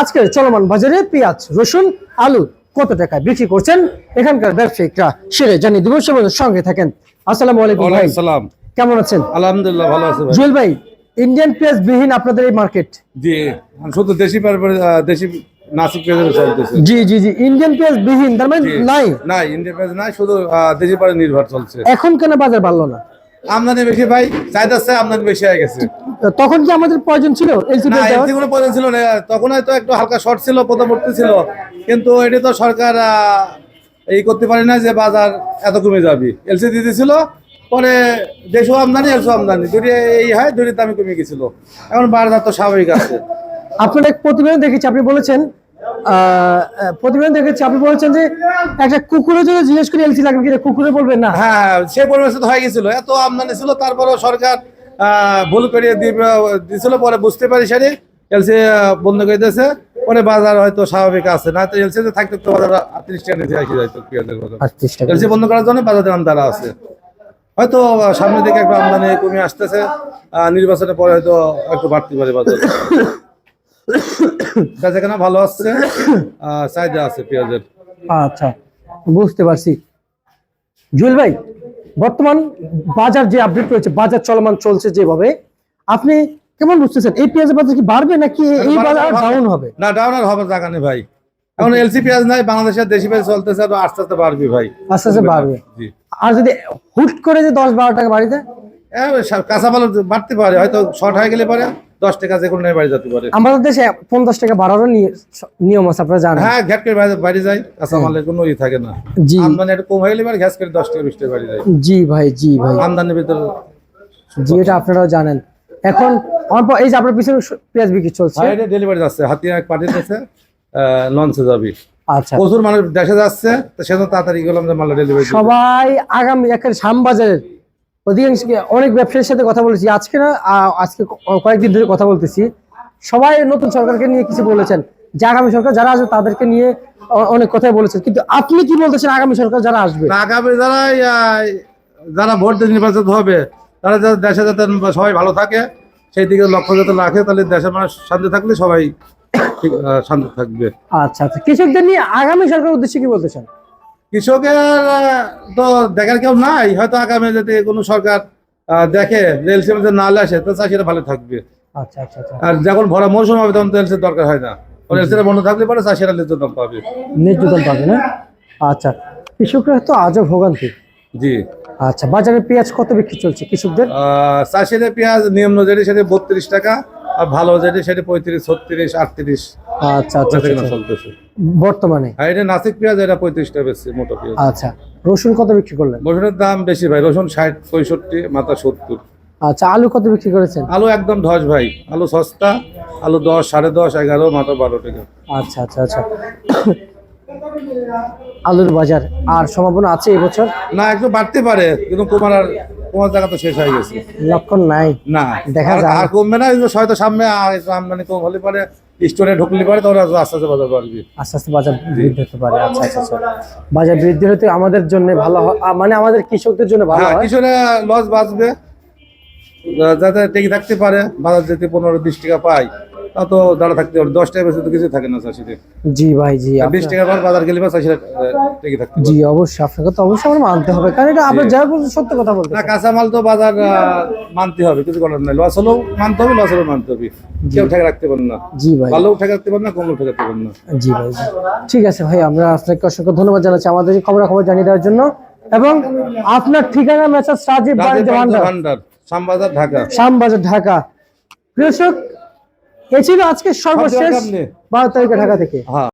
আজকের চলমান বাজারে পেঁয়াজ, রসুন, আলু কত টাকায় বিক্রি করছেন এখানকার ব্যবসায়িকরা সেটা জানিয়ে দেব। সঙ্গে থাকেন। আসসালামু আলাইকুম ভাই, কেমন আছেন? আলহামদুলিল্লাহ ভালো আছি ভাই। জুয়েল ভাই, ইন্ডিয়ান পেঁয়াজ বিহীন আপনাদের এই মার্কেট? জি, শুধু দেশি দেশি নাসিক পেঁয়াজ চলতেছে। জি জি জি, ইন্ডিয়ান পেঁয়াজ বিহীন তার মানে নাই? না, ইন্ডিয়ান পেঁয়াজ নাই, শুধু দেশি পেঁয়াজ নির্ভর চলছে। এখন কেন বাজার বাড়লো না? আমদানি বেশি ভাই, চাহিদা আমদানি বেশি হয়ে গেছে। তখন কি আমাদের প্রয়োজন ছিল এলসি পেঁয়াজ দেওয়ার? কোনো প্রয়োজন ছিল না, তখন হয়তো একটু হালকা শর্ট ছিল, পদবর্তী ছিল, কিন্তু এটা তো সরকার এই করতে পারে না যে বাজার এত কমে যাবে। এলসি দিতেছিল, পরে দেশও আমদানি এলসো আমদানি দুটি এই হয়, দুটির দামে কমে গেছিল। এখন বাজার তো স্বাভাবিক আছে। আপনার এক প্রতিবেদন দেখেছি, আপনি বলেছেন যে একটা কুকুরের জন্য জিজ্ঞেস করে এলসি লাগবে কিনা, কুকুরে বলবেন না? হ্যাঁ, সে পরিবেশে তো হয়ে গেছিল, এত আমদানি ছিল, তারপরেও সরকার ভুল করে দিয়েছিল, পরে বুঝতে পারি সারি এলসি বন্ধ করে দিয়েছে। পরে বাজার হয়তো স্বাভাবিক আছে, না তো এলসি থাকতে তো বাজার 38 টাকা নিচে আসে যাইতো পেঁয়াজের বাজার। এলসি বন্ধ করার জন্য বাজারের দাম দ্বারা আছে। হয়তো সামনের দিকে একটু আমদানি কমে আসতেছে, নির্বাচনের পরে হয়তো একটু বাড়তে পারে বাজার। বেচাকেনা ভালো আসছে, চাহিদা আছে পেঁয়াজের। আচ্ছা, বুঝতে পারছি। জুয়েল ভাই, বর্তমান বাজার যে আপডেট রয়েছে, বাজার চলমান চলছে যেভাবে, আপনি কেমন বুঝতেছেন এই পেঁয়াজের বাজার কি বাড়বে নাকি এই বাজার ডাউন হবে? না, ডাউন আর হবে জায়গা নেই ভাই। এখন এলসি পেঁয়াজ নাই, বাংলাদেশের দেশি পেঁয়াজ চলতেছে, আস্তে আস্তে বাড়বে ভাই, আস্তে আস্তে বাড়বে। আর যদি হুট করে যে 10-12 টাকা বাড়ি যায়, কাঁচামাল বাড়তে পারে, হয়তো শর্ট হয়ে গেলে পারে 10 টাকা যে কোনো বাড়ি যেতে পারে। আমাদের দেশে 50 টাকা বাড়ানোর নিয়ম আছে, আপনারা জানেন। হ্যাঁ, ঘ্যাট করে বাড়ি যায়, কাঁচামালের কোনো ই থাকে না। জি, আমদানি একটু কম হয়ে গেলে ঘ্যাস করে 10 টাকা 20 টাকা বাড়ি যায়। জি ভাই, জি ভাই, আমদানির ভিতরে। জি, এটা আপনারাও জানেন। এখন এই যে আপনার পিছনে পেঁয়াজ বিক্রি চলছে, ডেলিভারি যাচ্ছে, হাতিয়া পাঠিয়ে দিচ্ছে, লঞ্চে যাবে। আচ্ছা, প্রচুর মানুষ দেশে যাচ্ছে, তো সেজন্য তাড়াতাড়ি গেলাম যে মাল ডেলিভারি। সবাই আগামী একটা শ্যামবাজারের অধিকাংশ অনেক ব্যবসায়ীর সাথে কথা বলেছি আজকে, না আজকে কয়েকদিন ধরে কথা বলতেছি, সবাই নতুন সরকারকে নিয়ে কিছু বলেছেন যে আগামী সরকার যারা আসবে তাদেরকে নিয়ে অনেক কথাই বলেছেন, কিন্তু আপনি কি বলতেছেন আগামী সরকার যারা আসবে? আগামী যারা ভোট দিয়ে নির্বাচিত হবে, তারা যাতে দেশে যাতে সবাই ভালো থাকে সেই দিকে লক্ষ্য যাতে রাখে, তাহলে দেশের মানুষ শান্তি থাকলে সবাই শান্তি থাকবে। আচ্ছা আচ্ছা, কৃষকদের নিয়ে আগামী সরকারের উদ্দেশ্যে কি বলতেছেন? কৃষকের তো দেখার কেউ নাই, হয়তো আগামী যদি কোনো সরকার দেখে এলসি না আসে তো চাষিরা ভালো থাকবে। আচ্ছা আচ্ছা আচ্ছা, আর যখন ভরা মৌসুম হবে তখন তো এলসির দরকার হয় না, এলসিটা বন্ধ থাকলে পরে চাষিরা ন্যায্য দাম পাবে। ন্যায্য দাম পাবে না? আচ্ছা, কৃষকরা তো আজও ভোগান্তি। জি। আচ্ছা, বাজারে পেঁয়াজ কত বিক্রি চলছে কৃষকদের? চাষিদের পেঁয়াজ নিয়ম যেটি সেটা 32 টাকা, আর ভালো যেটি সেটা 35, 36, 38। আচ্ছা আচ্ছা, চলতেছে বর্তমানে। আর এটা নাসিক পেঁয়াজ, এটা 35 টাকা বেশি মোটা পেঁয়াজ। আচ্ছা, রসুন কত বিক্রি করলেন? রসুনের দাম বেশি ভাই, রসুন 60, 65, মাথা 70। আচ্ছা, আলু কত বিক্রি করেছেন? আলু একদম ধস ভাই, আলু সস্তা, আলু 10, 10.5, 11, মাথা 12 টাকা। আচ্ছা আচ্ছা আচ্ছা, আলুর বাজার আর সম্ভাবনা আছে এবছর? না, একটু বাড়তে পারে, কিন্তু তোমার জায়গা তো শেষ হয়ে গেছে, লক্ষণ নাই, না দেখা যায় আর কমবে না। হয়তো সামনে আমদানি কম হলে পারে, স্টোরে ঢুকলে পারে, তখন আস্তে আস্তে বাজার বাড়বে, আস্তে আস্তে বাজার বৃদ্ধি হতে পারে। আচ্ছা আচ্ছা আচ্ছা, বাজার বৃদ্ধি হতে আমাদের জন্য ভালো হয়, মানে আমাদের কৃষকদের জন্য ভালো হয়। কৃষকের লস বাঁচবে, যাতে টেকে থাকতে পারে। বাজার যদি 15-20 টাকা পায় তা তো দাঁড়া থাকতে পারে, 10 টাকা বেশি তো কিছু থাকে না চাষিদের। জি ভাই, জি, 20 টাকা পর বাজার গেলে চাষিরা টেকে থাকতে পারে। জি, অবশ্যই আপনাকে তো অবশ্যই আমরা মানতে হবে, কারণ এটা আমরা যা বলছি সত্য কথা বলতে। না, কাঁচামাল তো বাজার মানতে হবে, কিছু করার নাই। লস হলেও মানতে হবে, লস হলেও মানতে হবে, কেউ ঠেকে রাখতে পারে না। জি ভাই, ভালোও ঠেকে রাখতে পারে না, কমও ঠেকে রাখতে পারে না। জি ভাই, ঠিক আছে ভাই, আমরা আপনাকে অসংখ্য ধন্যবাদ জানাচ্ছি আমাদের খবর জানিয়ে দেওয়ার জন্য। এবং আপনার ঠিকানা মেসাজ রাজীব বাণিজ্য ভান্ডার, শ্যামবাজার, ঢাকা। শ্যামবাজার, ঢাকা। কৃষক, এ ছিল আজকে সর্বশেষ 12 তারিখে ঢাকা থেকে।